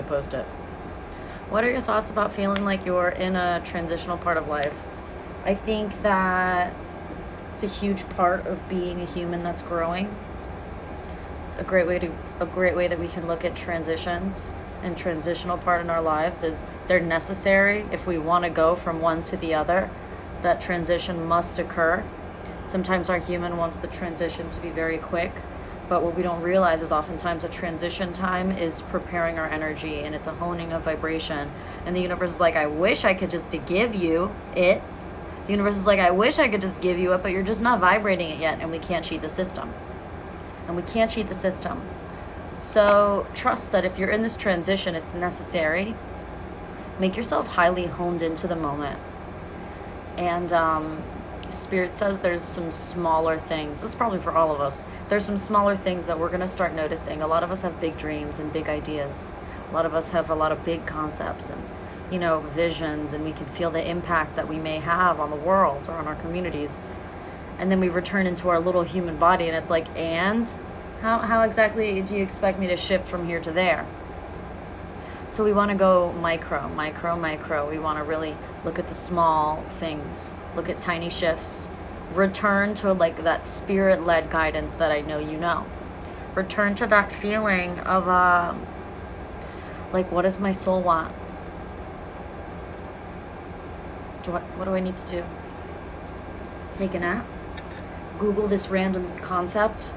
post it. What are your thoughts about feeling like you're in a transitional part of life? I think that it's a huge part of being a human that's growing. It's a great way that we can look at transitions, and transitional part in our lives is they're necessary if we want to go from one to the other. That transition must occur. Sometimes our human wants the transition to be very quick, but what we don't realize is oftentimes a transition time is preparing our energy, and it's a honing of vibration. And the universe is like, I wish I could just give you it. The universe is like, I wish I could just give you it, but you're just not vibrating it yet, and we can't cheat the system. So trust that if you're in this transition, it's necessary. Make yourself highly honed into the moment. And Spirit says there's some smaller things. This is probably for all of us. There's some smaller things that we're going to start noticing. A lot of us have big dreams and big ideas. A lot of us have a lot of big concepts and, visions, and we can feel the impact that we may have on the world or on our communities. And then we return into our little human body, and it's like, and how exactly do you expect me to shift from here to there? So we want to go micro. We want to really look at the small things, look at tiny shifts, return to like that spirit-led guidance that I know you know. Return to that feeling of like, what does my soul want? What do I need to do? Take a nap? Google this random concept?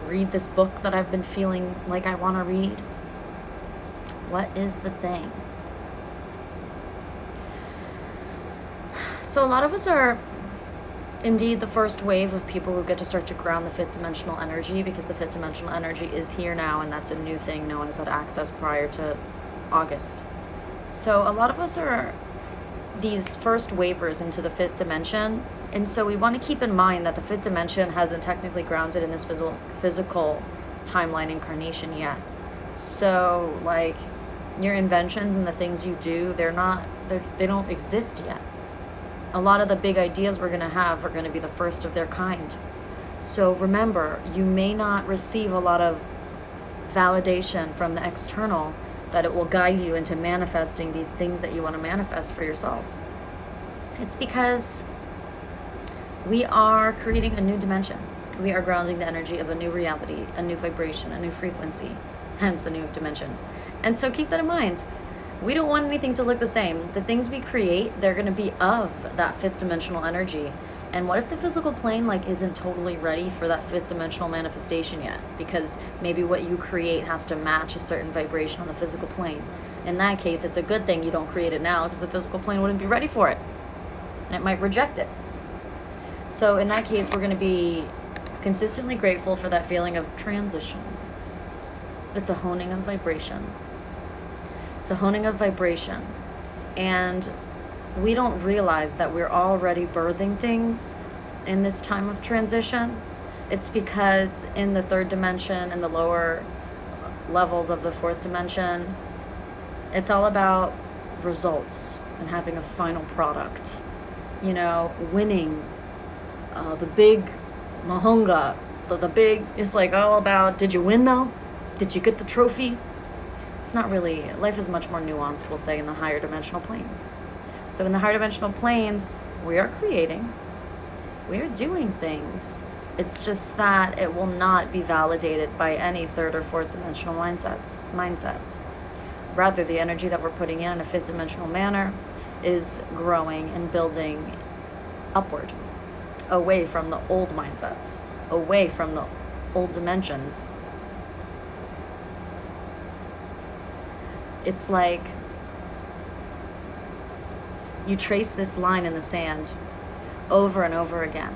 Read this book that I've been feeling like I want to read? What is the thing? So a lot of us are indeed the first wave of people who get to start to ground the fifth dimensional energy, because the fifth dimensional energy is here now, and that's a new thing. No one has had access prior to August. So a lot of us are these first wavers into the fifth dimension, and so we want to keep in mind that the fifth dimension hasn't technically grounded in this physical timeline incarnation yet. So like your inventions and the things you do, they don't exist yet. A lot of the big ideas we're going to have are going to be the first of their kind. So remember, you may not receive a lot of validation from the external that it will guide you into manifesting these things that you want to manifest for yourself. It's because we are creating a new dimension. We are grounding the energy of a new reality, a new vibration, a new frequency, hence a new dimension. And so keep that in mind. We don't want anything to look the same. The things we create, they're going to be of that fifth dimensional energy. And what if the physical plane isn't totally ready for that fifth dimensional manifestation yet? Because maybe what you create has to match a certain vibration on the physical plane. In that case, it's a good thing you don't create it now, because the physical plane wouldn't be ready for it. And it might reject it. So in that case, we're going to be consistently grateful for that feeling of transition. It's a honing of vibration. And we don't realize that we're already birthing things in this time of transition. It's because in the third dimension and the lower levels of the fourth dimension, it's all about results and having a final product. Winning the big mahunga, the big, it's like all about, did you win though? Did you get the trophy? It's not really, life is much more nuanced, we'll say, in the higher dimensional planes. So in the higher dimensional planes, we are creating, we are doing things. It's just that it will not be validated by any third or fourth dimensional mindsets. Rather, the energy that we're putting in a fifth dimensional manner is growing and building upward, away from the old mindsets, away from the old dimensions. It's like you trace this line in the sand over and over again,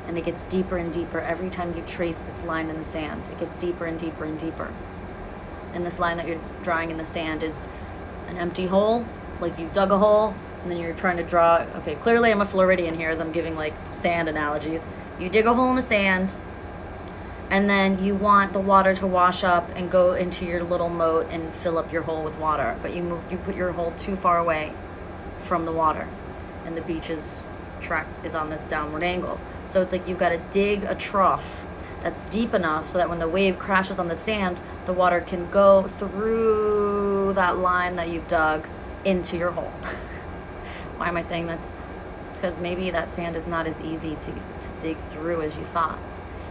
and it gets deeper and deeper every time you trace this line in the sand. It gets deeper and deeper and deeper. And this line that you're drawing in the sand is an empty hole, like you dug a hole, and then you're trying to draw, okay, clearly I'm a Floridian here as I'm giving sand analogies. You dig a hole in the sand, and then you want the water to wash up and go into your little moat and fill up your hole with water. But you put your hole too far away from the water, and the beach's track is on this downward angle. So it's like you've got to dig a trough that's deep enough so that when the wave crashes on the sand, the water can go through that line that you've dug into your hole. Why am I saying this? It's because maybe that sand is not as easy to dig through as you thought.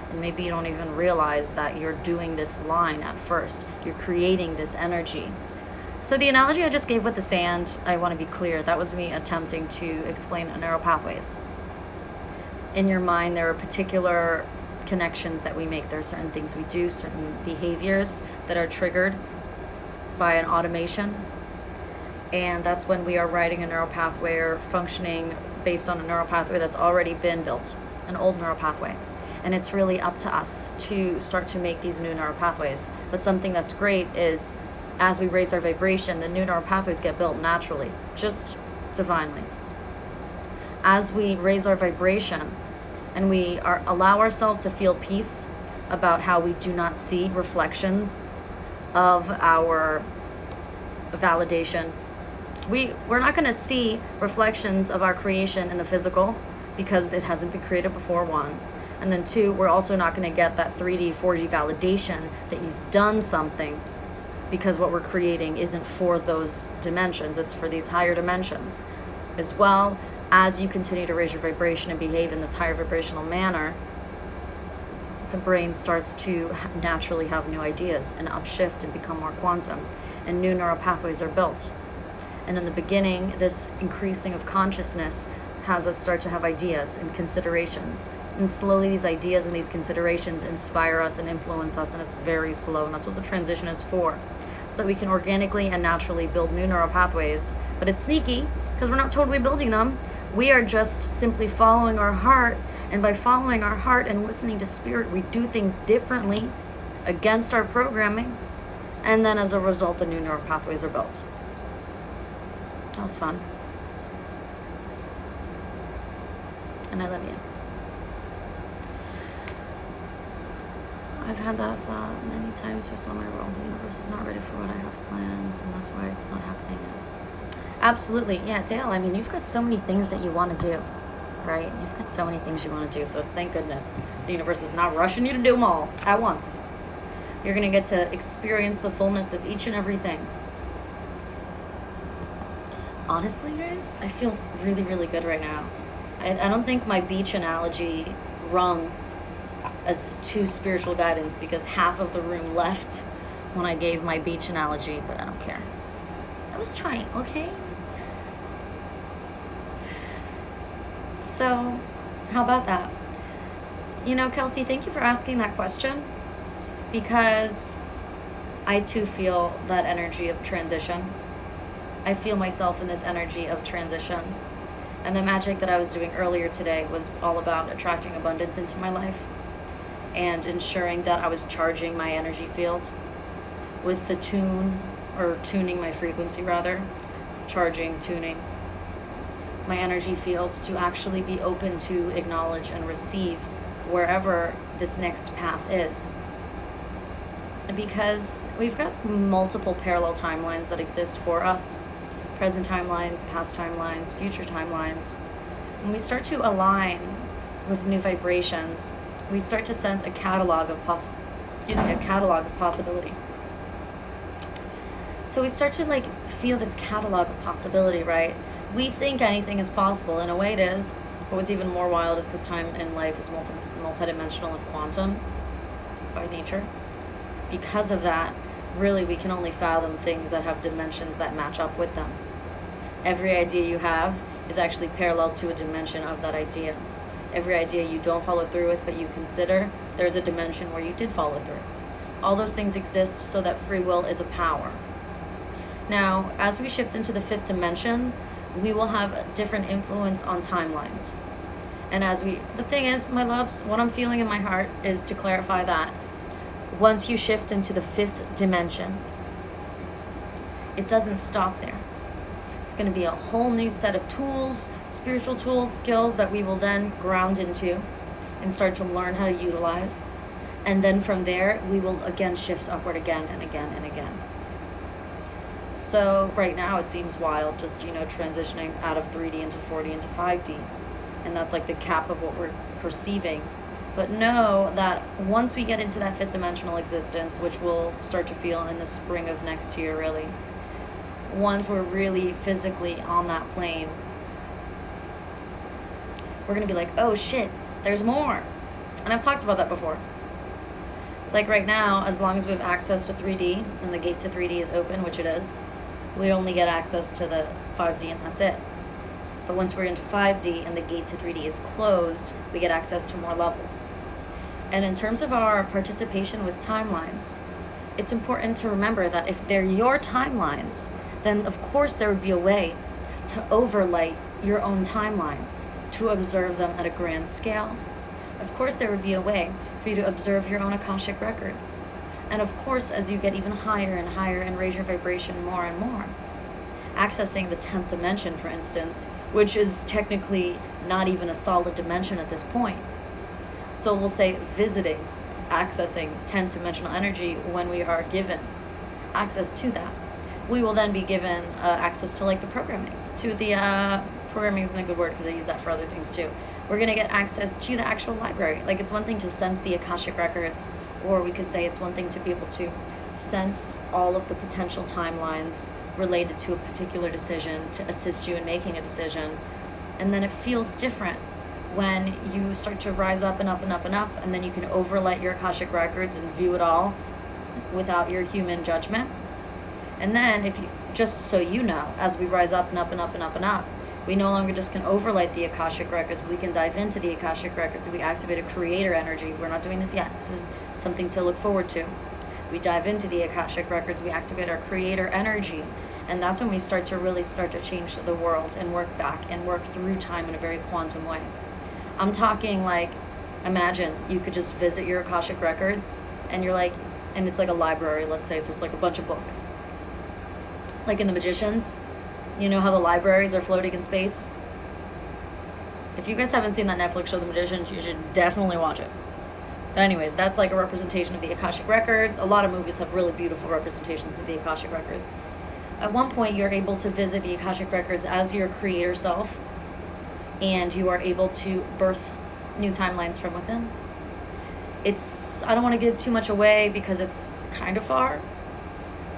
And maybe you don't even realize that you're doing this line at first. You're creating this energy. So the analogy I just gave with the sand, I want to be clear, that was me attempting to explain neural pathways. In your mind, there are particular connections that we make. There are certain things we do, certain behaviors that are triggered by an automation. And that's when we are writing a neural pathway or functioning based on a neural pathway that's already been built, an old neural pathway. And it's really up to us to start to make these new neural pathways. But something that's great is as we raise our vibration, the new neural pathways get built naturally, just divinely. As we raise our vibration and we allow ourselves to feel peace about how we do not see reflections of our validation, we're not going to see reflections of our creation in the physical because it hasn't been created before, one. And then two, we're also not going to get that 3D, 4D validation that you've done something, because what we're creating isn't for those dimensions, it's for these higher dimensions. As well, as you continue to raise your vibration and behave in this higher vibrational manner, the brain starts to naturally have new ideas and upshift and become more quantum, and new neural pathways are built. And in the beginning, this increasing of consciousness has us start to have ideas and considerations. And slowly these ideas and these considerations inspire us and influence us, and it's very slow, and that's what the transition is for. So that we can organically and naturally build new neural pathways. But it's sneaky, because we're not totally building them. We are just simply following our heart, and by following our heart and listening to spirit, we do things differently against our programming, and then as a result, the new neural pathways are built. That was fun. And I love you. I've had that thought many times just on my world. The universe is not ready for what I have planned, and that's why it's not happening yet. Absolutely. Yeah, Dale, I mean, you've got so many things that you want to do, right? You've got so many things you want to do, so it's thank goodness the universe is not rushing you to do them all at once. You're going to get to experience the fullness of each and everything. Honestly, guys, I feel really, really good right now. I don't think my beach analogy rung as too spiritual guidance, because half of the room left when I gave my beach analogy, but I don't care. I was trying, okay? So, how about that? You know, Kelsey, thank you for asking that question, because I too feel that energy of transition. I feel myself in this energy of transition. And the magic that I was doing earlier today was all about attracting abundance into my life and ensuring that I was charging my energy field with the tuning my frequency rather, tuning my energy field to actually be open to acknowledge and receive wherever this next path is. Because we've got multiple parallel timelines that exist for us. Present timelines, past timelines, future timelines. When we start to align with new vibrations, we start to sense a catalog of possibility. So we start to feel this catalog of possibility, right? We think anything is possible. In a way it is. But what's even more wild is because time in life is multidimensional and quantum by nature. Because of that, really we can only fathom things that have dimensions that match up with them. Every idea you have is actually parallel to a dimension of that idea. Every idea you don't follow through with but you consider, there's a dimension where you did follow through. All those things exist so that free will is a power. Now, as we shift into the 5th dimension, we will have a different influence on timelines. And the thing is, my loves, what I'm feeling in my heart is to clarify that once you shift into the 5th dimension, it doesn't stop there. It's going to be a whole new set of tools, spiritual tools, skills that we will then ground into and start to learn how to utilize. And then from there, we will again shift upward again and again and again. So right now it seems wild, just, transitioning out of 3D into 4D into 5D. And that's like the cap of what we're perceiving But know that once we get into that fifth dimensional existence, which we'll start to feel in the spring of next year, really, once we're really physically on that plane, we're going to be like, oh shit, there's more. And I've talked about that before. It's like right now, as long as we have access to 3D and the gate to 3D is open, which it is, we only get access to the 5D and that's it. But once we're into 5D and the gate to 3D is closed, we get access to more levels. And in terms of our participation with timelines, it's important to remember that if they're your timelines, then of course there would be a way to overlight your own timelines, to observe them at a grand scale. Of course there would be a way for you to observe your own Akashic records. And of course, as you get even higher and higher and raise your vibration more and more, accessing the 10th dimension, for instance, which is technically not even a solid dimension at this point. So we'll say visiting, accessing 10th dimensional energy when we are given access to that. We will then be given access to like the programming, to the, programming isn't a good word because I use that for other things too. We're going to get access to the actual library. Like it's one thing to sense the Akashic records, or we could say it's one thing to be able to sense all of the potential timelines related to a particular decision to assist you in making a decision. And then it feels different when you start to rise up and up and up and up, and then you can overlight your Akashic records and view it all without your human judgment. And then if you, just so you know, as we rise up and up and up and up and up, we no longer just can overlight the Akashic records, we can dive into the Akashic records. We activate a creator energy. We're not doing this yet. This is something to look forward to. We dive into the Akashic records, we activate our creator energy. And that's when we start to change the world and work back and work through time in a very quantum way. I'm talking like, imagine you could just visit your Akashic records and you're like, and it's like a library, let's say, so it's like a bunch of books. Like in The Magicians, you know how the libraries are floating in space? If you guys haven't seen that Netflix show, The Magicians, you should definitely watch it. But anyways, that's like a representation of the Akashic records. A lot of movies have really beautiful representations of the Akashic records. At one point, you're able to visit the Akashic records as your creator self, and you are able to birth new timelines from within. It's, I don't want to give too much away because it's kind of far,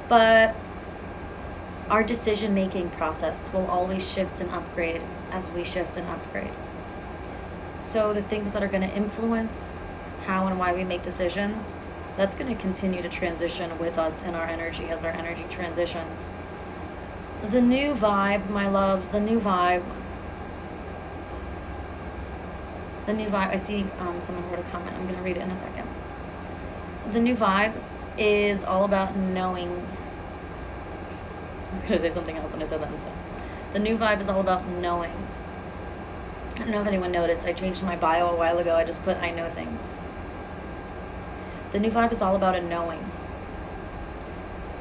but our decision-making process will always shift and upgrade as we shift and upgrade. So the things that are going to influence how and why we make decisions, that's going to continue to transition with us in our energy as our energy transitions. The new vibe, my loves, the new vibe, I see someone wrote a comment. I'm going to read it in a second. The new vibe is all about knowing. I was going to say something else and I said that instead. The new vibe is all about knowing. I don't know if anyone noticed. I changed my bio a while ago. I just put I know things. The new vibe is all about a knowing.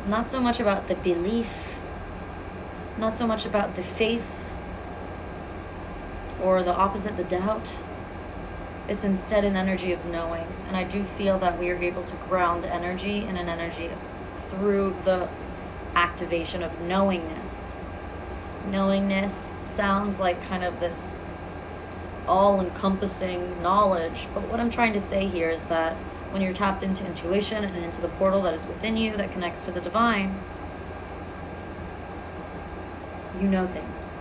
Not so much about the belief. Not so much about the faith. Or the opposite, the doubt. It's instead an energy of knowing. And I do feel that we are able to ground energy in an energy through the activation of knowingness. Knowingness sounds like kind of this all-encompassing knowledge, but what I'm trying to say here is that when you're tapped into intuition and into the portal that is within you that connects to the divine, you know things.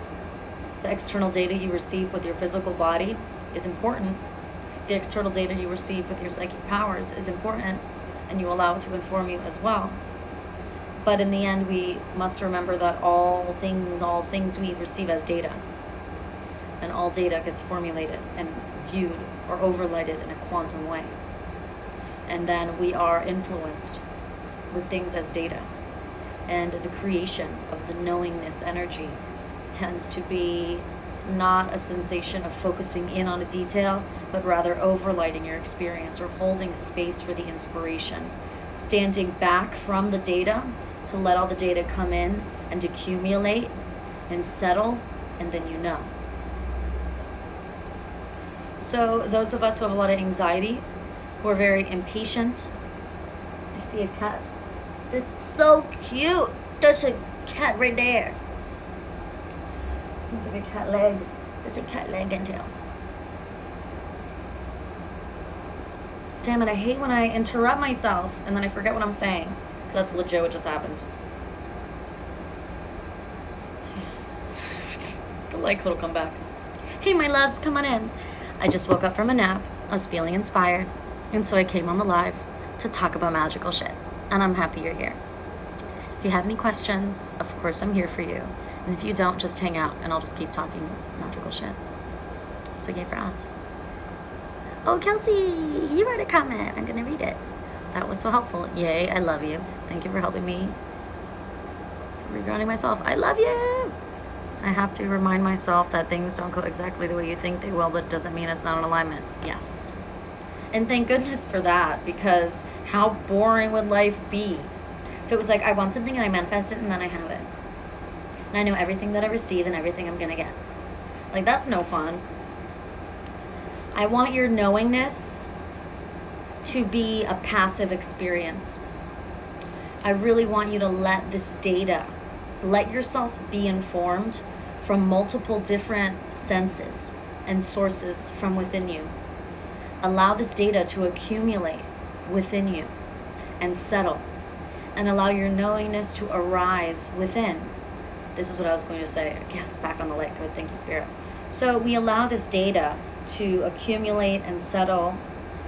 The external data you receive with your physical body is important. The external data you receive with your psychic powers is important, and you allow it to inform you as well. But in the end, we must remember that all things we receive as data, and all data gets formulated and viewed or overlighted in a quantum way. And then we are influenced with things as data. And the creation of the knowingness energy tends to be not a sensation of focusing in on a detail, but rather overlighting your experience or holding space for the inspiration. Standing back from the data to let all the data come in and accumulate and settle, and then you know. So those of us who have a lot of anxiety, who are very impatient. I see a cat. That's so cute. There's a cat right there. Seems like a cat leg. There's a cat leg and tail. Damn it, I hate when I interrupt myself and then I forget what I'm saying. Because that's legit what just happened. The light code will come back. Hey, my loves, come on in. I just woke up from a nap. I was feeling inspired. And so I came on the live to talk about magical shit. And I'm happy you're here. If you have any questions, of course I'm here for you. And if you don't, just hang out and I'll just keep talking magical shit. So yay for us. Oh, Kelsey, you wrote a comment. I'm going to read it. That was so helpful. Yay, I love you. Thank you for helping me. For regrounding myself. I love you. I have to remind myself that things don't go exactly the way you think they will, but it doesn't mean it's not in alignment. Yes. And thank goodness for that, because how boring would life be if it was like, I want something and I manifest it and then I have it. And I know everything that I receive and everything I'm going to get. Like, that's no fun. I want your knowingness to be a passive experience. I really want you to let this data, let yourself be informed from multiple different senses and sources from within you. Allow this data to accumulate within you and settle, and allow your knowingness to arise within. This is what I was going to say. Yes, back on the light code. Thank you, Spirit. So we allow this data to accumulate and settle,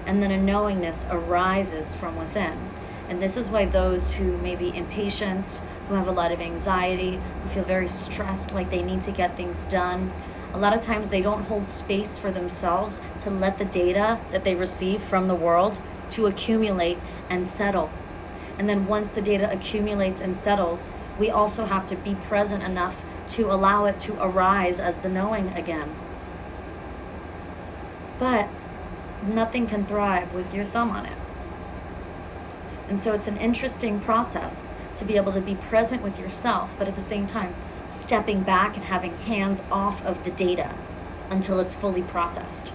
and then a knowingness arises from within. And this is why those who may be impatient, who have a lot of anxiety, who feel very stressed, like they need to get things done, a lot of times they don't hold space for themselves to let the data that they receive from the world to accumulate and settle. And then once the data accumulates and settles, we also have to be present enough to allow it to arise as the knowing again. But nothing can thrive with your thumb on it. And so it's an interesting process to be able to be present with yourself, but at the same time, stepping back and having hands off of the data until it's fully processed.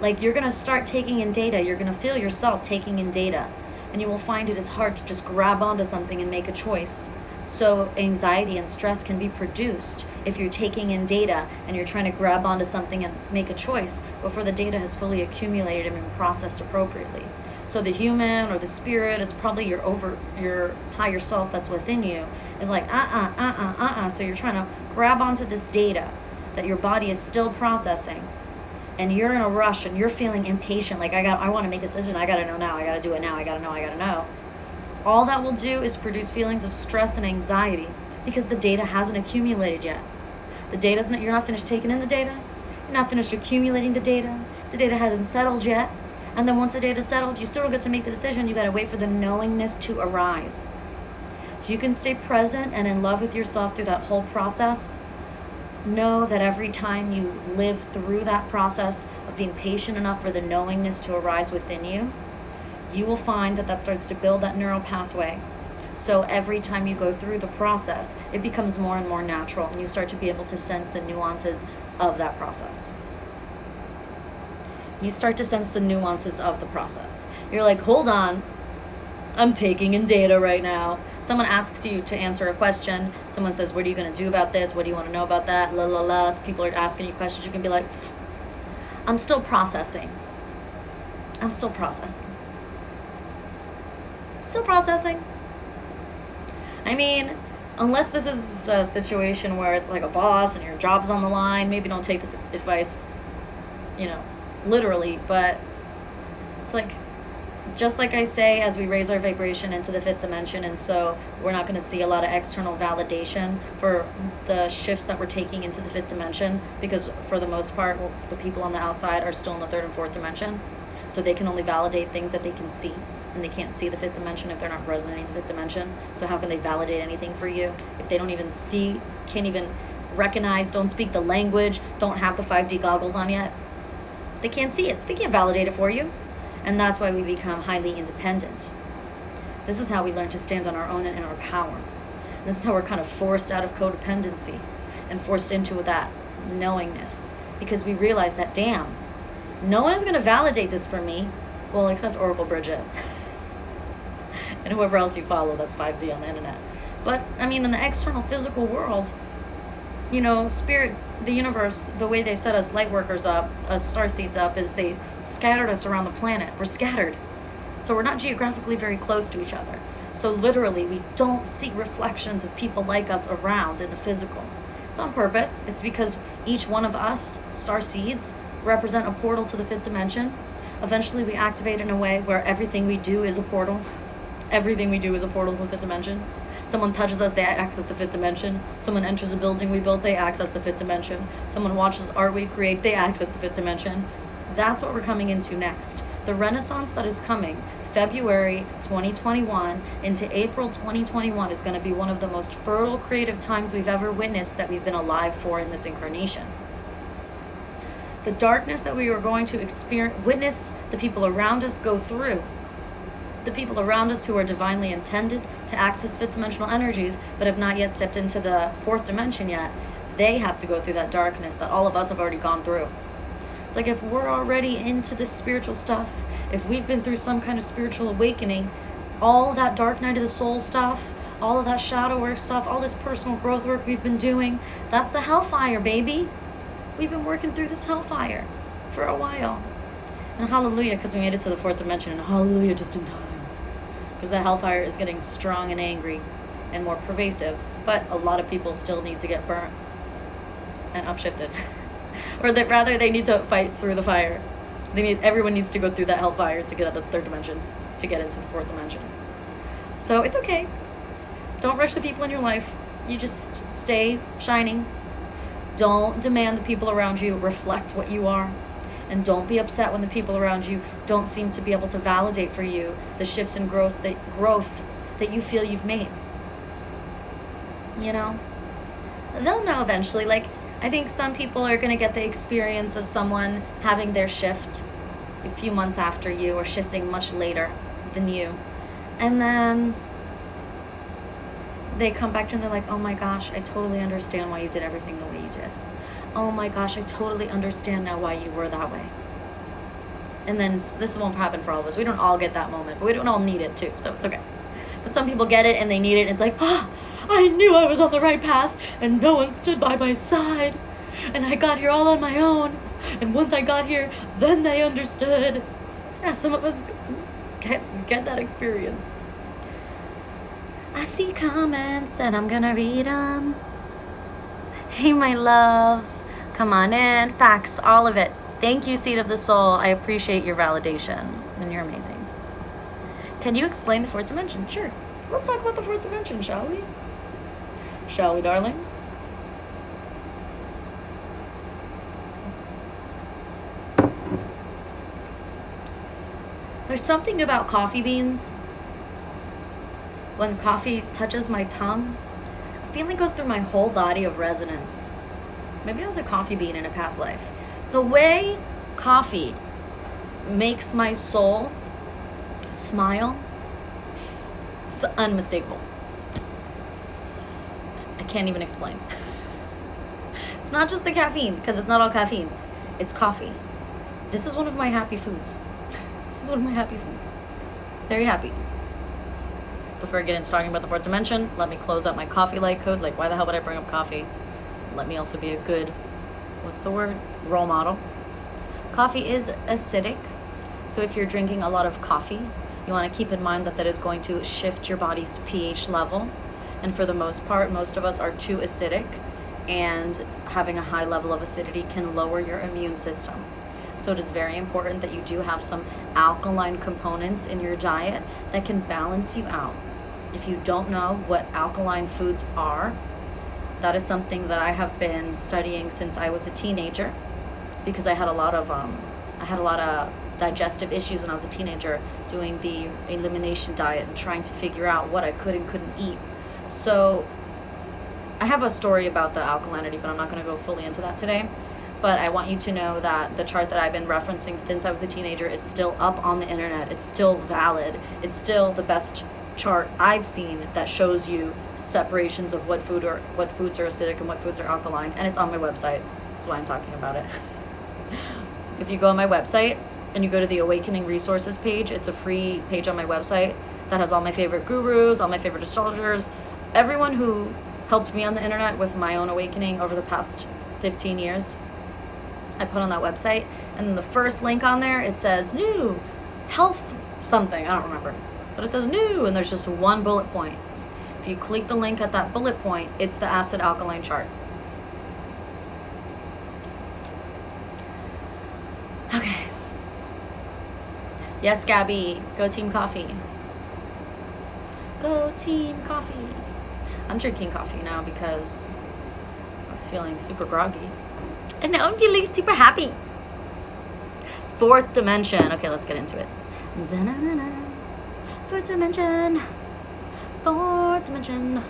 Like, you're going to start taking in data, you're going to feel yourself taking in data, and you will find it is hard to just grab onto something and make a choice. So anxiety and stress can be produced if you're taking in data and you're trying to grab onto something and make a choice before the data has fully accumulated and been processed appropriately. So the human or the spirit, it's probably your higher self that's within you, is like, So you're trying to grab onto this data that your body is still processing, and you're in a rush and you're feeling impatient, like I want to make a decision, I gotta know now, I gotta do it now, I gotta know. All that will do is produce feelings of stress and anxiety because the data hasn't accumulated yet. You're not finished taking in the data, you're not finished accumulating the data hasn't settled yet. And then once the data's settled, you still don't get to make the decision. You got to wait for the knowingness to arise. If you can stay present and in love with yourself through that whole process, know that every time you live through that process of being patient enough for the knowingness to arise within you, you will find that starts to build that neural pathway. So every time you go through the process, it becomes more and more natural, and you start to be able to sense the nuances of that process. You start to sense the nuances of the process. You're like, hold on, I'm taking in data right now. Someone asks you to answer a question. Someone says, what are you going to do about this? What do you want to know about that? La la la. People are asking you questions. You can be like, I'm still processing. Still processing. I mean, unless this is a situation where it's like a boss and your job's on the line, maybe don't take this advice, literally, but it's like, just like I say, as we raise our vibration into the fifth dimension, and so we're not going to see a lot of external validation for the shifts that we're taking into the fifth dimension, because for the most part, the people on the outside are still in the third and fourth dimension, so they can only validate things that they can see, and they can't see the fifth dimension if they're not resonating the fifth dimension. So how can they validate anything for you if they don't even see, can't even recognize, don't speak the language, don't have the 5D goggles on yet? They can't see it, so they can't validate it for you. And that's why we become highly independent. This is how we learn to stand on our own and in our power. And this is how we're kind of forced out of codependency and forced into that knowingness. Because we realize that, damn, no one is going to validate this for me. Well, except Oracle Brigette. And whoever else you follow that's 5D on the internet. But, I mean, in the external physical world, Spirit, the universe, the way they set us light workers up, us starseeds up, is they scattered us around the planet. We're scattered. So we're not geographically very close to each other. So literally, we don't see reflections of people like us around in the physical. It's on purpose. It's because each one of us, starseeds, represent a portal to the fifth dimension. Eventually, we activate in a way where everything we do is a portal. Everything we do is a portal to the fifth dimension. Someone touches us, they access the fifth dimension. Someone enters a building we built, they access the fifth dimension. Someone watches art we create, they access the fifth dimension. That's what we're coming into next. The renaissance that is coming, February 2021 into April 2021, is going to be one of the most fertile creative times we've ever witnessed, that we've been alive for in this incarnation. The darkness that we are going to witness the people around us go through, the people around us who are divinely intended to access fifth dimensional energies but have not yet stepped into the fourth dimension yet, they have to go through that darkness that all of us have already gone through. It's like, if we're already into this spiritual stuff, if we've been through some kind of spiritual awakening, all that dark night of the soul stuff, all of that shadow work stuff, all this personal growth work we've been doing, that's the hellfire, baby. We've been working through this hellfire for a while. And hallelujah, because we made it to the fourth dimension, and hallelujah, just in time. Because the hellfire is getting strong and angry and more pervasive, but a lot of people still need to get burnt and upshifted. Or that rather, they need to fight through the fire. Everyone needs to go through that hellfire to get out of the third dimension, to get into the fourth dimension. So it's okay. Don't rush the people in your life. You just stay shining. Don't demand the people around you reflect what you are. And don't be upset when the people around you don't seem to be able to validate for you the shifts and growth that you feel you've made. They'll know eventually. Like, I think some people are going to get the experience of someone having their shift a few months after you, or shifting much later than you. And then they come back to you and they're like, oh my gosh, I totally understand why you did everything the way you did. Oh my gosh, I totally understand now why you were that way. And then this won't happen for all of us. We don't all get that moment, but we don't all need it too, so it's okay. But some people get it and they need it, and it's like, I knew I was on the right path and no one stood by my side. And I got here all on my own. And once I got here, then they understood. Yeah, some of us get that experience. I see comments and I'm gonna read them. Hey, my loves, come on in. Facts, all of it. Thank you, Seed of the Soul. I appreciate your validation, and you're amazing. Can you explain the fourth dimension? Sure. Let's talk about the fourth dimension, shall we? Shall we, darlings? There's something about coffee beans. When coffee touches my tongue, feeling goes through my whole body of resonance. Maybe I was a coffee bean in a past life. The way coffee makes my soul smile, it's unmistakable. I can't even explain. It's not just the caffeine, because it's not all caffeine. It's coffee. This is one of my happy foods. This is one of my happy foods. Very happy. Before I get into talking about the fourth dimension, let me close out my coffee light code. Like, why the hell would I bring up coffee? Let me also be a good, role model. Coffee is acidic. So if you're drinking a lot of coffee, you want to keep in mind that is going to shift your body's pH level. And for the most part, most of us are too acidic, and having a high level of acidity can lower your immune system. So it is very important that you do have some alkaline components in your diet that can balance you out. If you don't know what alkaline foods are, that is something that I have been studying since I was a teenager, because I had a lot of digestive issues when I was a teenager, doing the elimination diet and trying to figure out what I could and couldn't eat. So I have a story about the alkalinity, but I'm not going to go fully into that today. But I want you to know that the chart that I've been referencing since I was a teenager is still up on the internet. It's still valid. It's still the best chart I've seen that shows you separations of what foods are acidic and what foods are alkaline, and it's on my website. That's why I'm talking about it. If you go on my website and you go to the Awakening Resources page, it's a free page on my website that has all my favorite gurus, all my favorite astrologers, everyone who helped me on the internet with my own awakening over the past 15 years. I put on that website, and then the first link on there, it says new health something, I don't remember, but it says new, and there's just one bullet point. If you click the link at that bullet point, it's the acid alkaline chart. Okay. Yes, Gabby, go Team Coffee. Go Team Coffee. I'm drinking coffee now because I was feeling super groggy. And now I'm feeling super happy. Fourth dimension. Okay, let's get into it. Fourth dimension. Fourth dimension.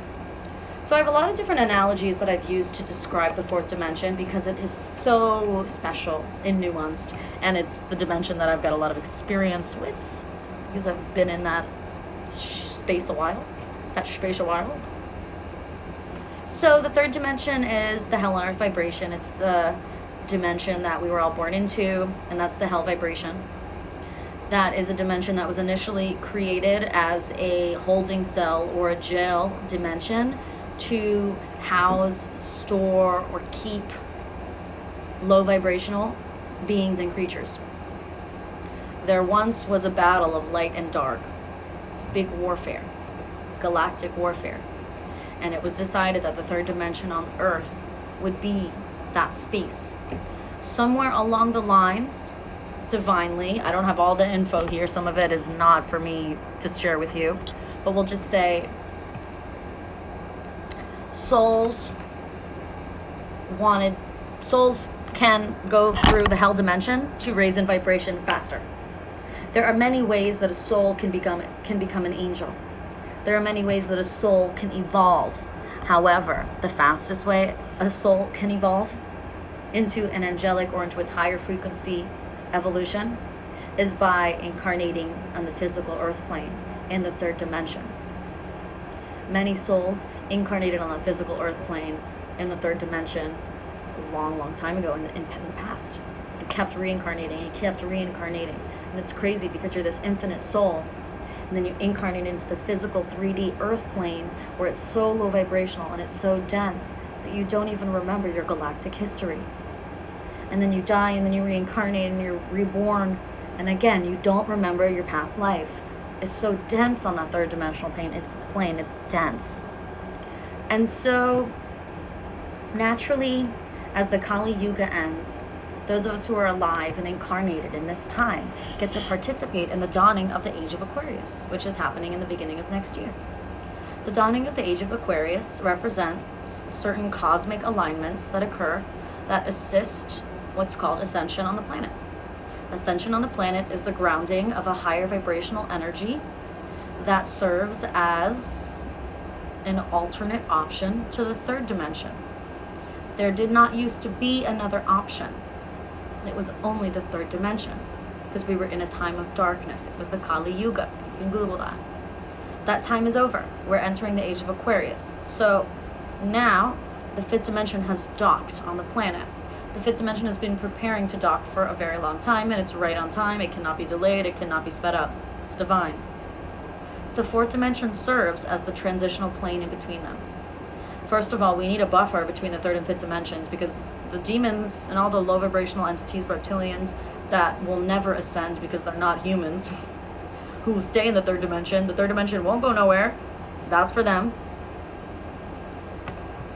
So I have a lot of different analogies that I've used to describe the fourth dimension because it is so special and nuanced. And it's the dimension that I've got a lot of experience with because I've been in that space a while. So the third dimension is the hell on earth vibration. It's the dimension that we were all born into, and that's the hell vibration. That is a dimension that was initially created as a holding cell or a jail dimension to house, store, or keep low vibrational beings and creatures. There once was a battle of light and dark, big warfare, galactic warfare. And it was decided that the third dimension on Earth would be that space. Somewhere along the lines, divinely, I don't have all the info here, some of it is not for me to share with you, but we'll just say souls can go through the hell dimension to raise in vibration faster. There are many ways that a soul can become an angel. There are many ways that a soul can evolve. However, the fastest way a soul can evolve into an angelic or into its higher frequency evolution is by incarnating on the physical earth plane in the third dimension. Many souls incarnated on the physical earth plane in the third dimension a long, long time ago in the past and kept reincarnating and kept reincarnating. And it's crazy because you're this infinite soul. And then you incarnate into the physical 3D earth plane where it's so low vibrational and it's so dense that you don't even remember your galactic history. And then you die and then you reincarnate and you're reborn. And again, you don't remember your past life. It's so dense on that third dimensional plane. It's dense. And so naturally, as the Kali Yuga ends, those of us who are alive and incarnated in this time get to participate in the dawning of the Age of Aquarius, which is happening in the beginning of next year. The dawning of the Age of Aquarius represents certain cosmic alignments that occur that assist what's called ascension on the planet. Ascension on the planet is the grounding of a higher vibrational energy that serves as an alternate option to the third dimension. There did not used to be another option. It was only the third dimension because we were in a time of darkness. It was the Kali Yuga. You can Google that. That time is over. We're entering the Age of Aquarius. So now the fifth dimension has docked on the planet. The fifth dimension has been preparing to dock for a very long time, and it's right on time. It cannot be delayed. It cannot be sped up. It's divine. The fourth dimension serves as the transitional plane in between them. First of all, we need a buffer between the third and fifth dimensions because the demons and all the low vibrational entities, reptilians, that will never ascend because they're not humans, who stay in the third dimension won't go nowhere. That's for them.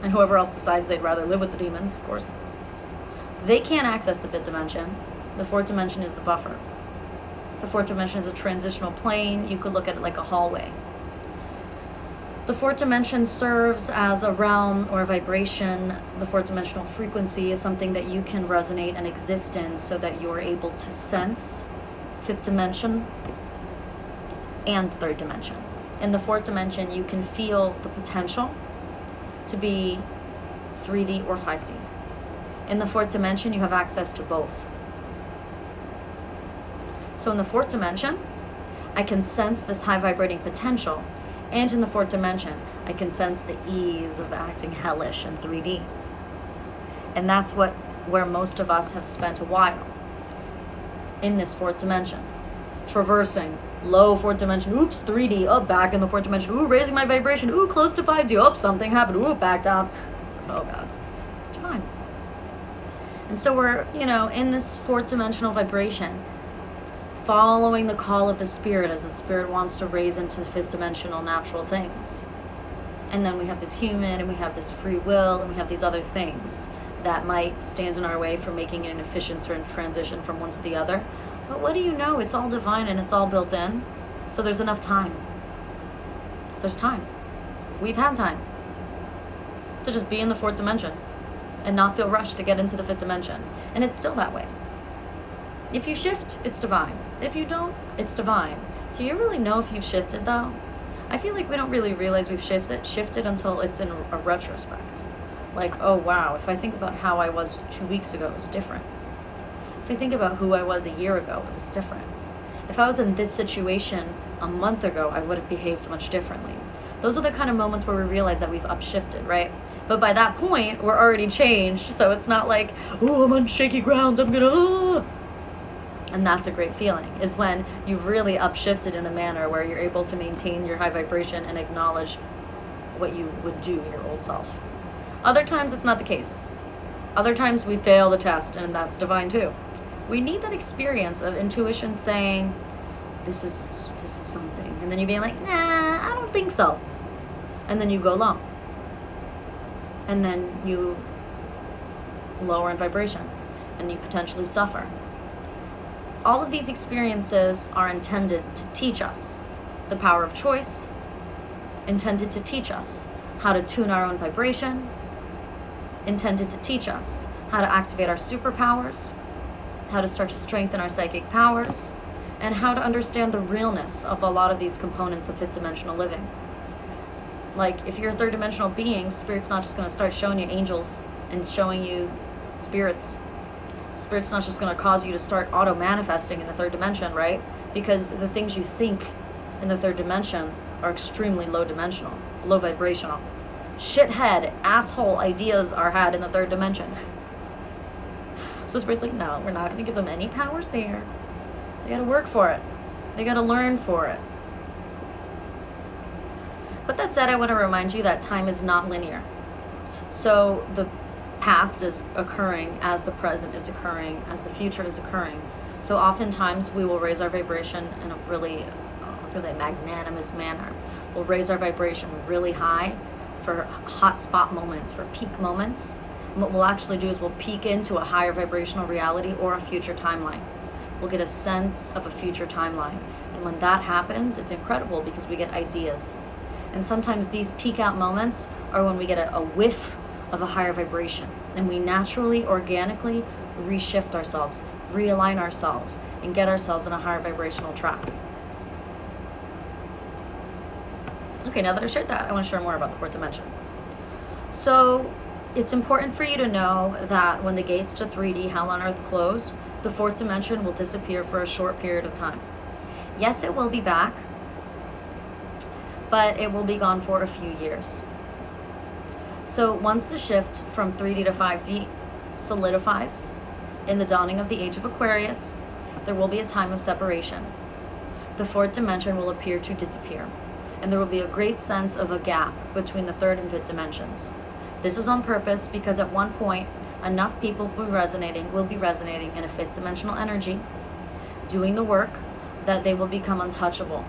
And whoever else decides they'd rather live with the demons, of course. They can't access the fifth dimension. The fourth dimension is the buffer. The fourth dimension is a transitional plane. You could look at it like a hallway. The fourth dimension serves as a realm or a vibration. The fourth dimensional frequency is something that you can resonate and exist in so that you're able to sense fifth dimension and third dimension. In the fourth dimension, you can feel the potential to be 3D or 5D. In the fourth dimension, you have access to both. So in the fourth dimension, I can sense this high vibrating potential. And in the fourth dimension, I can sense the ease of acting hellish in 3D. And that's where most of us have spent a while, in this fourth dimension. traversing. Low fourth dimension. Oops, 3D. Oh, back in the fourth dimension. Ooh, raising my vibration. Ooh, close to 5D. Oh, something happened. Ooh, back down. It's like, oh God. It's divine. And so we're, in this fourth dimensional vibration, following the call of the spirit as the spirit wants to raise into the fifth dimensional natural things. And then we have this human, and we have this free will, and we have these other things that might stand in our way for making an efficient transition from one to the other. But what do you know? It's all divine and it's all built in. So there's enough time. There's time. We've had time to just be in the fourth dimension and not feel rushed to get into the fifth dimension. And it's still that way. If you shift, it's divine. If you don't, it's divine. Do you really know if you've shifted, though? I feel like we don't really realize we've shifted until it's in a retrospect. Like, oh wow, if I think about how I was 2 weeks ago, it was different. If I think about who I was a year ago, it was different. If I was in this situation a month ago, I would have behaved much differently. Those are the kind of moments where we realize that we've upshifted, right? But by that point, we're already changed, so it's not like, oh, I'm on shaky ground, I'm gonna, And that's a great feeling, is when you've really upshifted in a manner where you're able to maintain your high vibration and acknowledge what you would do in your old self. Other times, it's not the case. Other times, we fail the test, and that's divine too. We need that experience of intuition saying, this is something. And then you being like, nah, I don't think so. And then you go low. And then you lower in vibration. And you potentially suffer. All of these experiences are intended to teach us the power of choice, intended to teach us how to tune our own vibration, intended to teach us how to activate our superpowers, how to start to strengthen our psychic powers, and how to understand the realness of a lot of these components of fifth dimensional living. Like, if you're a third dimensional being, Spirit's not just going to start showing you angels and showing you spirits. Spirit's not just going to cause you to start auto-manifesting in the third dimension, right? Because the things you think in the third dimension are extremely low dimensional, low vibrational. Shithead, asshole ideas are had in the third dimension. So Spirit's like, no, we're not going to give them any powers there. They got to work for it. They got to learn for it. But that said, I want to remind you that time is not linear. So the past is occurring as the present is occurring, as the future is occurring. So oftentimes we will raise our vibration in a really, magnanimous manner. We'll raise our vibration really high for hot spot moments, for peak moments. And what we'll actually do is we'll peak into a higher vibrational reality or a future timeline. We'll get a sense of a future timeline. And when that happens, it's incredible because we get ideas. And sometimes these peak out moments are when we get a whiff of a higher vibration. And we naturally, organically reshift ourselves, realign ourselves, and get ourselves in a higher vibrational track. Okay, now that I've shared that, I want to share more about the fourth dimension. So it's important for you to know that when the gates to 3D Hell on Earth close, the fourth dimension will disappear for a short period of time. Yes, it will be back, but it will be gone for a few years. So once the shift from 3D to 5D solidifies in the dawning of the age of Aquarius, there will be a time of separation. The fourth dimension will appear to disappear, and there will be a great sense of a gap between the third and fifth dimensions. This is on purpose because at one point, enough people will be resonating in a fifth dimensional energy, doing the work, that they will become untouchable.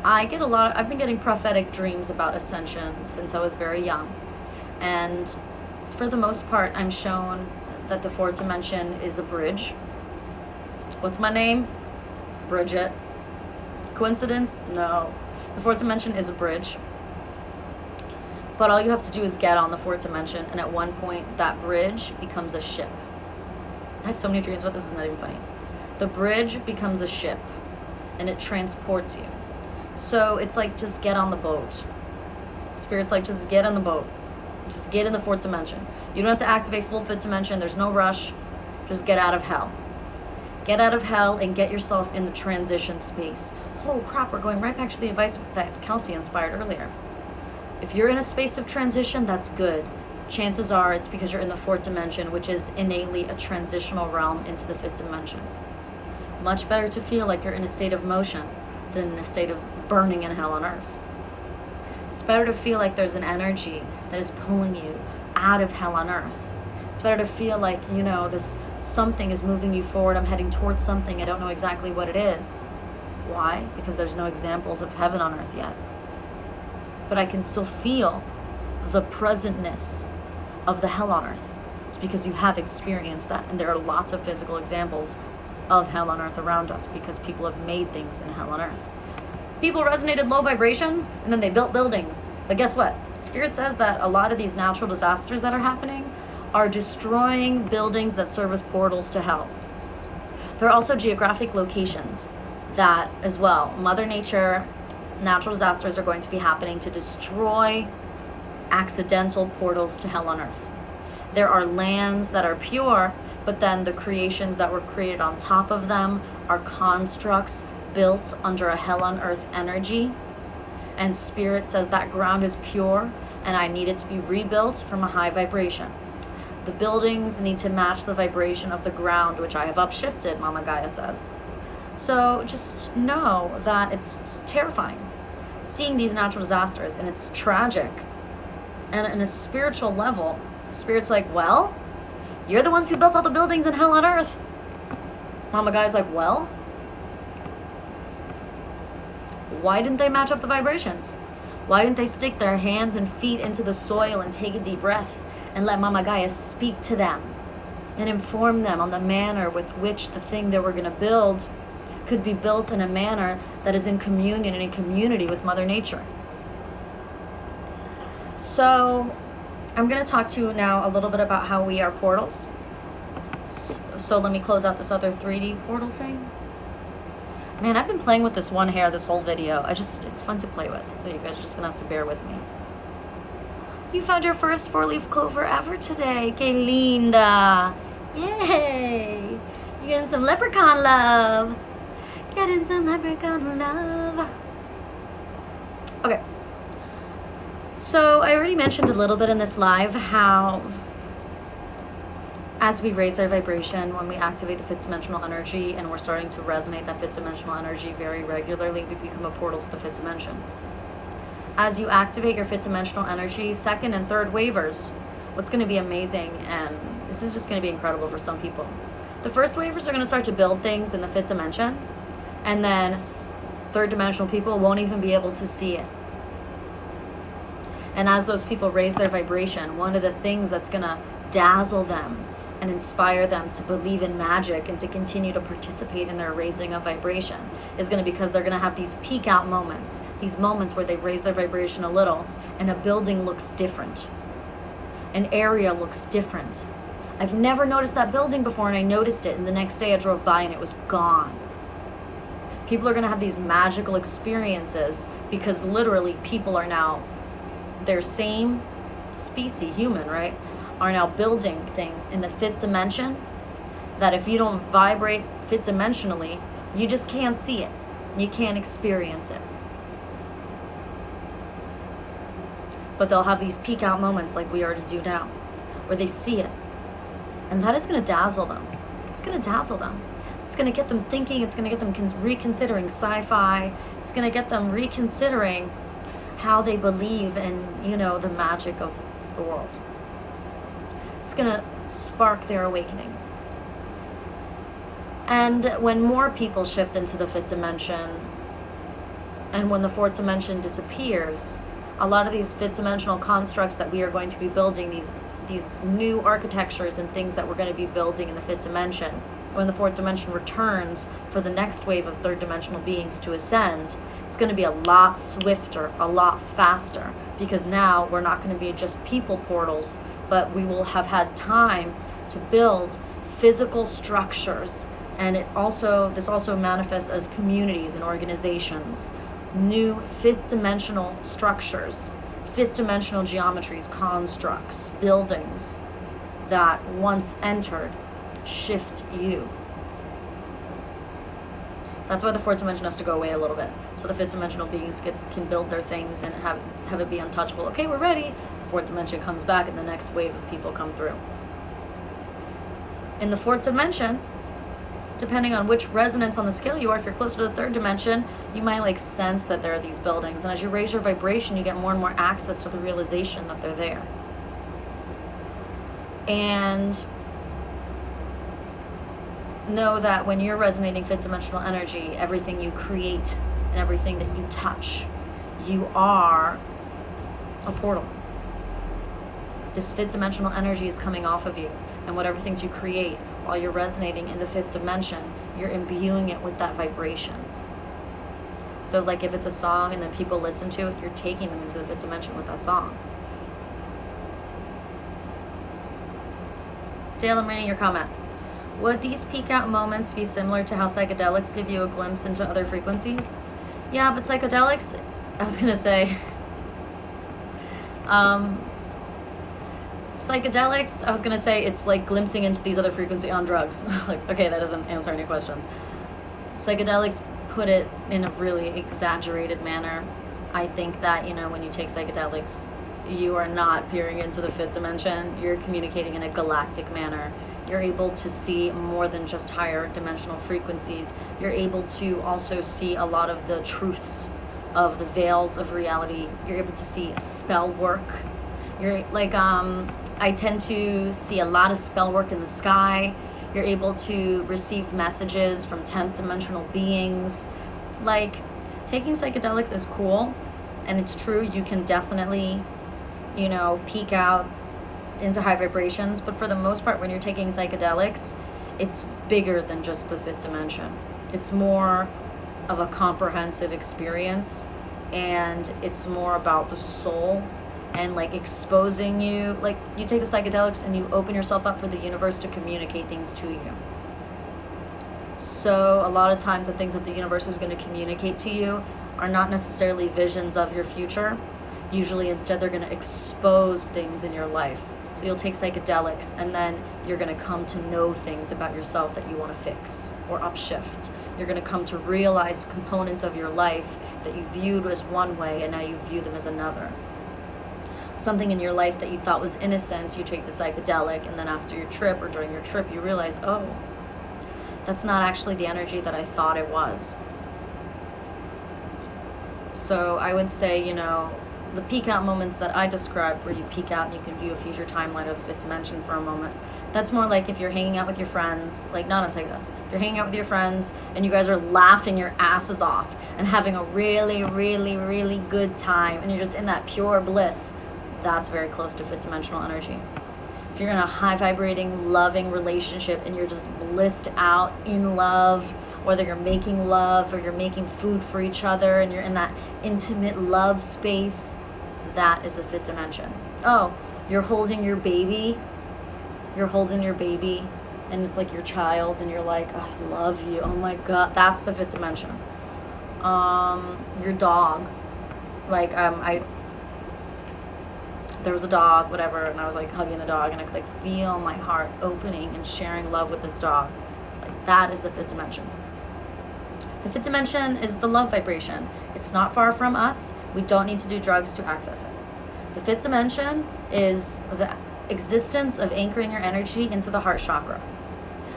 I've been getting prophetic dreams about ascension since I was very young. And for the most part, I'm shown that the fourth dimension is a bridge. What's my name? Brigette. Coincidence? No. The fourth dimension is a bridge. But all you have to do is get on the fourth dimension, and at one point, that bridge becomes a ship. I have so many dreams about this, it's not even funny. The bridge becomes a ship, and it transports you. So it's like, just get on the boat. Spirit's like, just get on the boat. Just get in the fourth dimension. You don't have to activate full fifth dimension. There's no rush. Just get out of hell. Get out of hell and get yourself in the transition space. Oh crap, we're going right back to the advice that Kelsey inspired earlier. If you're in a space of transition, that's good. Chances are it's because you're in the fourth dimension, which is innately a transitional realm into the fifth dimension. Much better to feel like you're in a state of motion than in a state of burning in hell on earth. It's better to feel like there's an energy that is pulling you out of hell on earth. It's better to feel like, this something is moving you forward. I'm heading towards something. I don't know exactly what it is. Why? Because there's no examples of heaven on earth yet. But I can still feel the presentness of the hell on earth. It's because you have experienced that. And there are lots of physical examples of hell on earth around us because people have made things in hell on earth. People resonated low vibrations and then they built buildings. But guess what? Spirit says that a lot of these natural disasters that are happening are destroying buildings that serve as portals to hell. There are also geographic locations that as well, Mother Nature, natural disasters are going to be happening to destroy accidental portals to hell on earth. There are lands that are pure, but then the creations that were created on top of them are constructs built under a hell on earth energy. And Spirit says that ground is pure and I need it to be rebuilt from a high vibration. The buildings need to match the vibration of the ground, which I have upshifted, Mama Gaia says. So just know that it's terrifying seeing these natural disasters, and it's tragic. And in a spiritual level, Spirit's like, well, you're the ones who built all the buildings in hell on earth. Mama Gaia's like, well, why didn't they match up the vibrations? Why didn't they stick their hands and feet into the soil and take a deep breath and let Mama Gaia speak to them and inform them on the manner with which the thing they were going to build could be built in a manner that is in communion and in community with Mother Nature? So I'm going to talk to you now a little bit about how we are portals. So let me close out this other 3D portal thing. Man, I've been playing with this one hair this whole video. It's fun to play with, so you guys are just gonna have to bear with me. You found your first 4-leaf clover ever today, que linda. Yay! You're getting some leprechaun love. Getting some leprechaun love. Okay. So I already mentioned a little bit in this live how as we raise our vibration, when we activate the fifth dimensional energy and we're starting to resonate that fifth dimensional energy very regularly, we become a portal to the fifth dimension. As you activate your fifth dimensional energy, second and third wavers, what's going to be amazing, and this is just going to be incredible for some people. The first wavers are going to start to build things in the fifth dimension, and then third dimensional people won't even be able to see it. And as those people raise their vibration, one of the things that's going to dazzle them and inspire them to believe in magic and to continue to participate in their raising of vibration is going to be because they're going to have these peak out moments, these moments where they raise their vibration a little and a building looks different. An area looks different. I've never noticed that building before, and I noticed it, and the next day I drove by and it was gone. People are going to have these magical experiences because literally people are now, their same species, human, right, are now building things in the fifth dimension that if you don't vibrate fifth dimensionally, you just can't see it. You can't experience it. But they'll have these peak out moments like we already do now, where they see it. And that is going to dazzle them. It's going to dazzle them. It's going to get them thinking. It's going to get them reconsidering sci-fi. It's going to get them reconsidering how they believe in, the magic of the world. It's going to spark their awakening. And when more people shift into the fifth dimension, and when the fourth dimension disappears, a lot of these fifth dimensional constructs that we are going to be building, these new architectures and things that we're going to be building in the fifth dimension, when the fourth dimension returns for the next wave of third dimensional beings to ascend, it's going to be a lot swifter, a lot faster, because now we're not going to be just people portals, but we will have had time to build physical structures. And this also manifests as communities and organizations, new fifth dimensional structures, fifth dimensional geometries, constructs, buildings that once entered shift you. That's why the fourth dimension has to go away a little bit, so the fifth dimensional beings can build their things and have it be untouchable. Okay, we're ready. The fourth dimension comes back and the next wave of people come through. In the fourth dimension, depending on which resonance on the scale you are, if you're closer to the third dimension, you might like sense that there are these buildings. And as you raise your vibration, you get more and more access to the realization that they're there. And know that when you're resonating fifth dimensional energy, everything you create and everything that you touch, you are a portal. This fifth dimensional energy is coming off of you, and whatever things you create while you're resonating in the fifth dimension, you're imbuing it with that vibration. So like if it's a song and then people listen to it, you're taking them into the fifth dimension with that song. Dale, I'm reading your comment. Would these peak out moments be similar to how psychedelics give you a glimpse into other frequencies? Yeah, but psychedelics, I was gonna say, psychedelics, I was gonna say it's like glimpsing into these other frequencies on drugs. Like, okay, that doesn't answer any questions. Psychedelics put it in a really exaggerated manner. I think that, you know, when you take psychedelics, you are not peering into the fifth dimension. You're communicating in a galactic manner. You're able to see more than just higher dimensional frequencies. You're able to also see a lot of the truths of the veils of reality. You're able to see spell work. You're like, I tend to see a lot of spell work in the sky. You're able to receive messages from 10th dimensional beings. Like, taking psychedelics is cool, and it's true, you can definitely, you know, peak out into high vibrations, but for the most part, when you're taking psychedelics, it's bigger than just the fifth dimension. It's more of a comprehensive experience, and it's more about the soul and like exposing you. Like, you take the psychedelics and you open yourself up for the universe to communicate things to you. So a lot of times the things that the universe is going to communicate to you are not necessarily visions of your future. Usually instead they're going to expose things in your life. So you'll take psychedelics and then you're going to come to know things about yourself that you want to fix or upshift. You're going to come to realize components of your life that you viewed as one way and now you view them as another. Something in your life that you thought was innocent, you take the psychedelic, and then after your trip or during your trip you realize, oh, that's not actually the energy that I thought it was. So I would say, you know, the peak out moments that I described, where you peak out and you can view a future timeline of the fifth dimension for a moment, that's more like if you're hanging out with your friends, like not on psychedelics, if you're hanging out with your friends and you guys are laughing your asses off and having a really, really, really good time and you're just in that pure bliss, that's very close to fifth dimensional energy. If you're in a high vibrating, loving relationship and you're just blissed out in love, whether you're making love or you're making food for each other and you're in that intimate love space, that is the fifth dimension. Oh, you're holding your baby. You're holding your baby and it's like your child and you're like, oh, I love you. Oh my God, that's the fifth dimension. Your dog. Like, there was a dog, whatever, and I was like hugging the dog and I could like feel my heart opening and sharing love with this dog. Like, that is the fifth dimension. The fifth dimension is the love vibration. It's not far from us. We don't need to do drugs to access it. The fifth dimension is the existence of anchoring your energy into the heart chakra.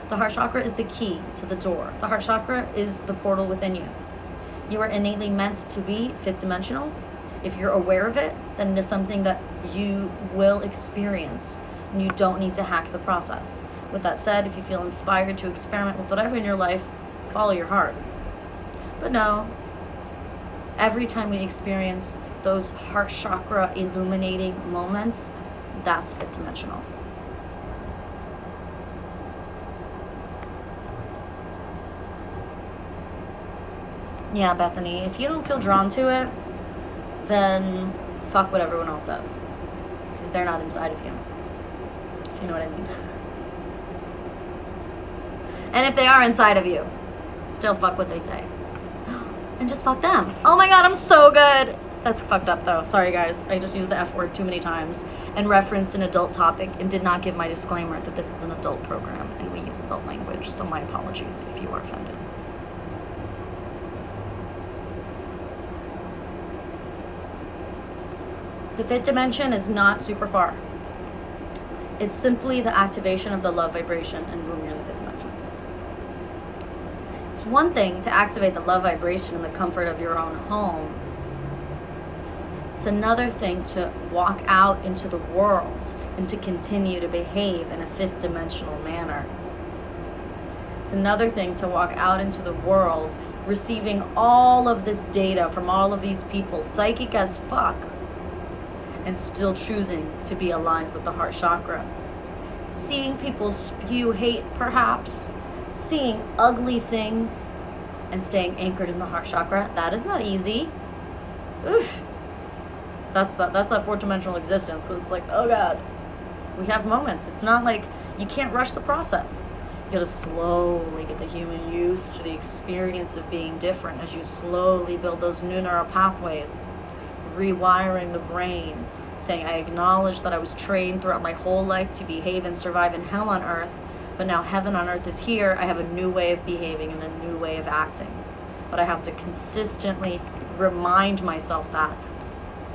The heart chakra is the key to the door. The heart chakra is the portal within you. You are innately meant to be fifth dimensional. If you're aware of it, then it is something that you will experience, and you don't need to hack the process. With that said, if you feel inspired to experiment with whatever in your life, follow your heart. But no, every time we experience those heart chakra illuminating moments, that's fifth dimensional. Yeah, Bethany, if you don't feel drawn to it, then fuck what everyone else says, because they're not inside of you, if you know what I mean. And if they are inside of you, still fuck what they say. And just fuck them. Oh my God, I'm so good. That's fucked up though. Sorry guys, I just used the F word too many times and referenced an adult topic and did not give my disclaimer that this is an adult program and we use adult language, so my apologies if you are offended. The fifth dimension is not super far. It's simply the activation of the love vibration, and boom, you're in the fifth dimension. It's one thing to activate the love vibration in the comfort of your own home. It's another thing to walk out into the world and to continue to behave in a fifth dimensional manner. It's another thing to walk out into the world receiving all of this data from all of these people, psychic as fuck, and still choosing to be aligned with the heart chakra. Seeing people spew hate, perhaps, seeing ugly things, and staying anchored in the heart chakra, that is not easy. Oof. That's that fourth dimensional existence, because it's like, oh God, we have moments. It's not like, you can't rush the process. You gotta slowly get the human used to the experience of being different as you slowly build those new neural pathways, rewiring the brain, saying, I acknowledge that I was trained throughout my whole life to behave and survive in hell on earth, but now heaven on earth is here. I have a new way of behaving and a new way of acting. But I have to consistently remind myself that.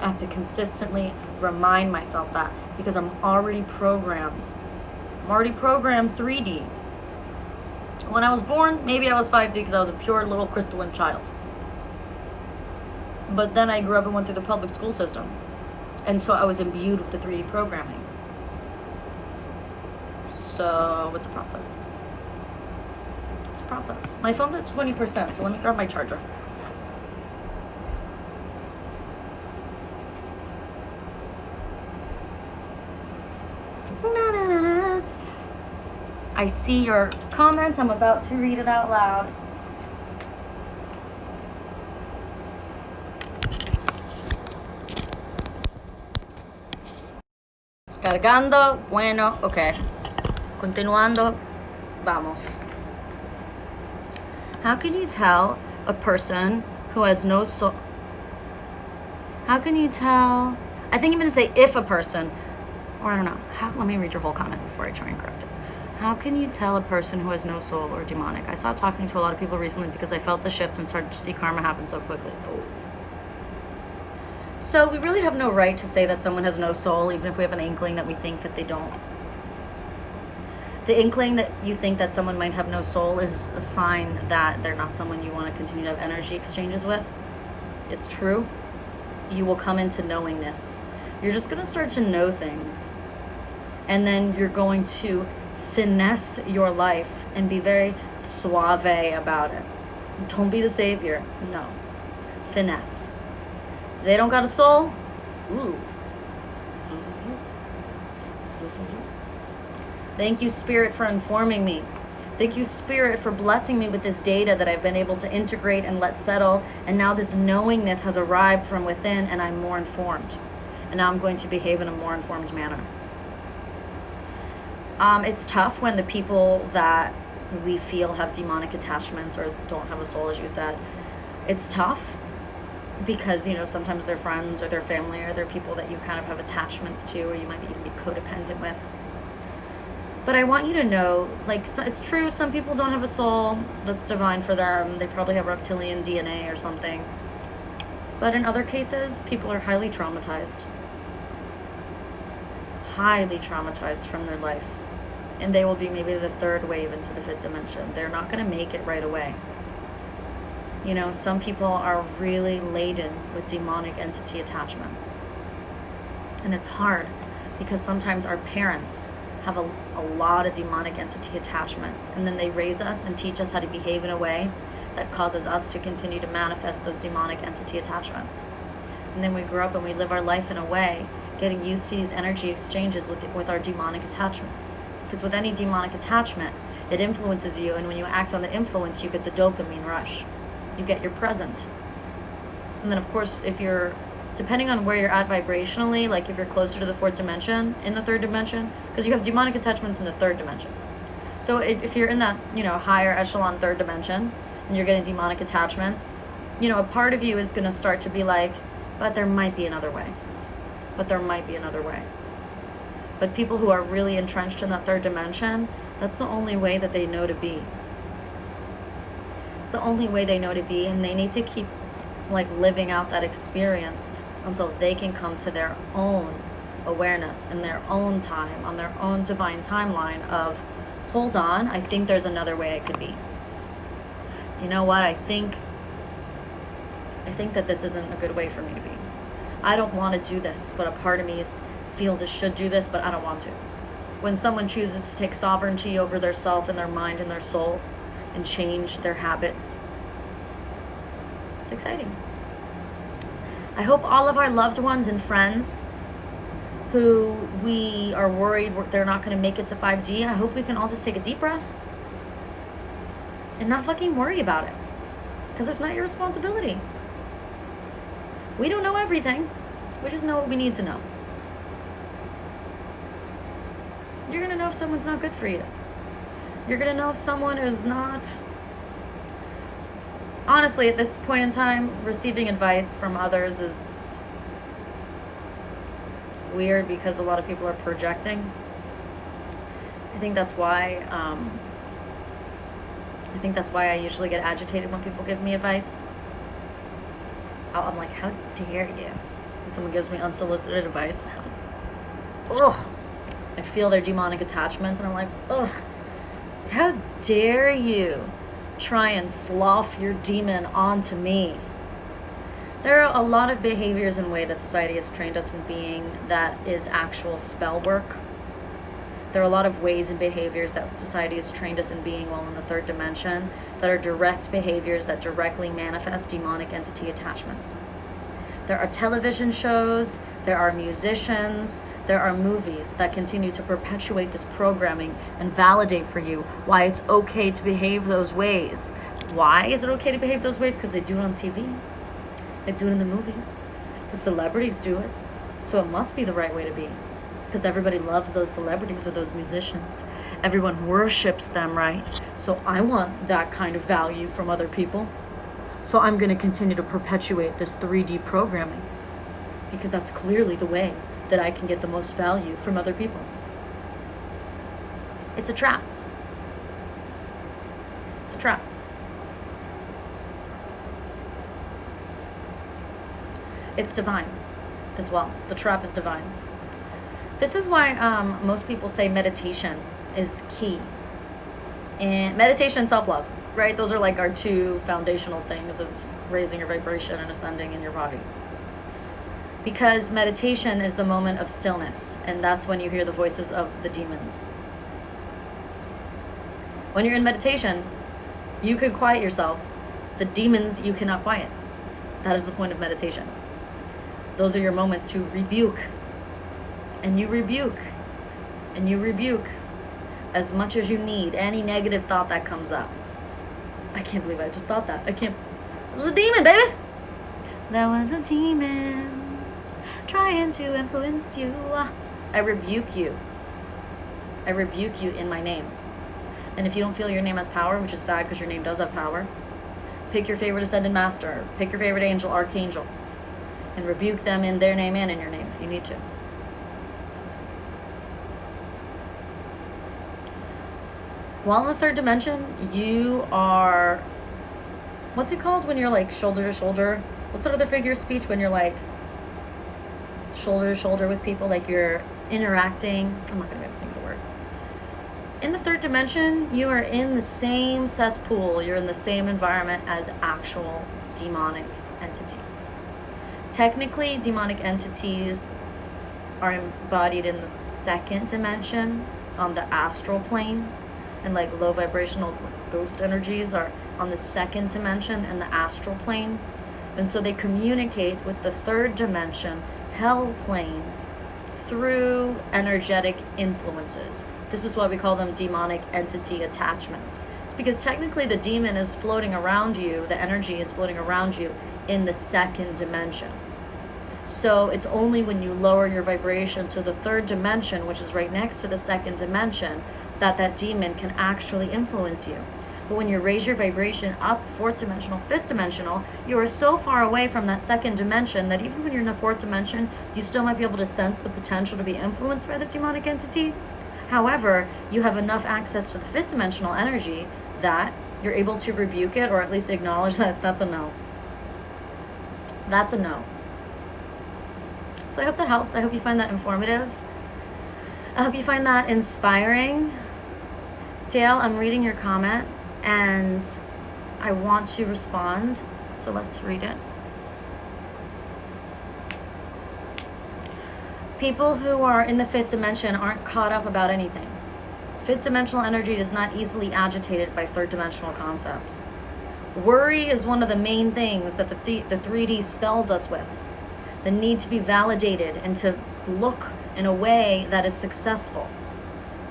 I have to consistently remind myself that, because I'm already programmed. I'm already programmed 3D. When I was born, maybe I was 5D because I was a pure little crystalline child. But then I grew up and went through the public school system. And so I was imbued with the 3D programming. So it's a process. It's a process. My phone's at 20%, so let me grab my charger. I see your comment. I'm about to read it out loud. Cargando. Bueno. Okay. Continuando. Vamos. How can you tell a person who has no soul? How can you tell? I think I'm going to say if a person, or I don't know. Let me read your whole comment before I try and correct it. How can you tell a person who has no soul or demonic? I stopped talking to a lot of people recently because I felt the shift and started to see karma happen so quickly. Oh. So we really have no right to say that someone has no soul, even if we have an inkling that we think that they don't. The inkling that you think that someone might have no soul is a sign that they're not someone you want to continue to have energy exchanges with. It's true. You will come into knowingness. You're just going to start to know things. And then you're going to finesse your life and be very suave about it. Don't be the savior. No. Finesse. They don't got a soul? Ooh. Thank you, Spirit, for informing me. Thank you, Spirit, for blessing me with this data that I've been able to integrate and let settle. And now this knowingness has arrived from within and I'm more informed. And now I'm going to behave in a more informed manner. It's tough when the people that we feel have demonic attachments or don't have a soul, as you said. It's tough because, you know, sometimes they're friends or their family or they're people that you kind of have attachments to or you might even be codependent with. But I want you to know, like, it's true, some people don't have a soul that's divine for them. They probably have reptilian DNA or something. But in other cases, people are highly traumatized. Highly traumatized from their life. And they will be maybe the third wave into the fifth dimension. They're not going to make it right away. You know, some people are really laden with demonic entity attachments. And it's hard because sometimes our parents have a lot of demonic entity attachments. And then they raise us and teach us how to behave in a way that causes us to continue to manifest those demonic entity attachments. And then we grow up and we live our life in a way, getting used to these energy exchanges with our demonic attachments. Because with any demonic attachment, it influences you, and when you act on the influence, you get the dopamine rush. You get your present. And then, of course, if you're, depending on where you're at vibrationally, like if you're closer to the fourth dimension, in the third dimension, because you have demonic attachments in the third dimension. So if you're in that, you know, higher echelon third dimension, and you're getting demonic attachments, you know, a part of you is going to start to be like, but there might be another way. But there might be another way. But people who are really entrenched in that third dimension, that's the only way that they know to be. It's the only way they know to be, and they need to keep like living out that experience until they can come to their own awareness in their own time, on their own divine timeline of, hold on, I think there's another way it could be. you know what, I think that this isn't a good way for me to be. I don't want to do this, but a part of me feels it should do this, but I don't want to. When someone chooses to take sovereignty over their self and their mind and their soul and change their habits, it's exciting. I hope all of our loved ones and friends who we are worried they're not going to make it to 5D, I hope we can all just take a deep breath and not fucking worry about it, because it's not your responsibility. We don't know everything. We just know what we need to know. You're going to know if someone's not good for you. You're going to know if someone is not... Honestly, at this point in time, receiving advice from others is weird because a lot of people are projecting. I think that's why I usually get agitated when people give me advice. I'm like, how dare you? When someone gives me unsolicited advice, ugh, I feel their demonic attachments, and I'm like, ugh, how dare you try and slough your demon onto me? There are a lot of behaviors and way that society has trained us in being that is actual spell work. There are a lot of ways and behaviors that society has trained us in being while in the third dimension that are direct behaviors that directly manifest demonic entity attachments. There are television shows, there are musicians, there are movies that continue to perpetuate this programming and validate for you why it's okay to behave those ways. Why is it okay to behave those ways? Because they do it on TV. They do it in the movies. The celebrities do it. So it must be the right way to be. Because everybody loves those celebrities or those musicians. Everyone worships them, right? So I want that kind of value from other people. So I'm going to continue to perpetuate this 3D programming. Because that's clearly the way that I can get the most value from other people. It's a trap. It's a trap. It's divine as well. The trap is divine. This is why most people say meditation is key. And meditation and self-love, right? Those are like our two foundational things of raising your vibration and ascending in your body. Because meditation is the moment of stillness, and that's when you hear the voices of the demons. When you're in meditation, you can quiet yourself. The demons you cannot quiet. That is the point of meditation. Those are your moments to rebuke. And you rebuke. And you rebuke as much as you need any negative thought that comes up. I can't believe I just thought that. It was a demon, baby. There was a demon trying to influence you. I rebuke you. I rebuke you in my name. And if you don't feel your name has power, which is sad because your name does have power, pick your favorite ascended master. Pick your favorite angel, archangel. And rebuke them in their name and in your name if you need to. While in the third dimension, you are... What's it called when you're like shoulder to shoulder? What's that other figure of speech when you're like shoulder to shoulder with people? Like you're interacting. I'm not going to be able to think of the word. In the third dimension, you are in the same cesspool. You're in the same environment as actual demonic entities. Technically, demonic entities are embodied in the second dimension on the astral plane, and like low vibrational ghost energies are on the second dimension in the astral plane. And so they communicate with the third dimension, hell plane, through energetic influences. This is why we call them demonic entity attachments. It's because technically the demon is floating around you, the energy is floating around you in the second dimension. So it's only when you lower your vibration to the third dimension, which is right next to the second dimension, that demon can actually influence you. But when you raise your vibration up fourth dimensional, fifth dimensional, you are so far away from that second dimension that even when you're in the fourth dimension, you still might be able to sense the potential to be influenced by the demonic entity. However, you have enough access to the fifth dimensional energy that you're able to rebuke it, or at least acknowledge that that's a no. That's a no. So I hope that helps. I hope you find that informative. I hope you find that inspiring. Dale, I'm reading your comment, and I want to respond. So let's read it. People who are in the fifth dimension aren't caught up about anything. Fifth dimensional energy is not easily agitated by third dimensional concepts. Worry is one of the main things that the 3D spells us with. The need to be validated and to look in a way that is successful.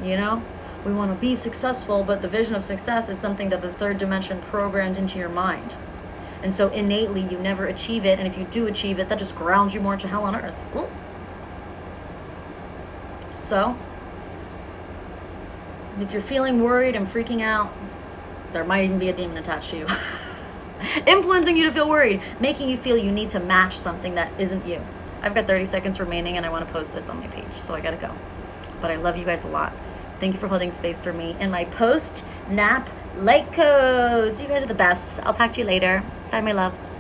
You know? We want to be successful, but the vision of success is something that the third dimension programmed into your mind. And so innately you never achieve it, and if you do achieve it, that just grounds you more to hell on earth. Ooh. So, if you're feeling worried and freaking out, there might even be a demon attached to you. Influencing you to feel worried, making you feel you need to match something that isn't you. I've got 30 seconds remaining and I want to post this on my page, so I gotta go. But I love you guys a lot. Thank you for holding space for me in my post-nap light codes. You guys are the best. I'll talk to you later. Bye, my loves.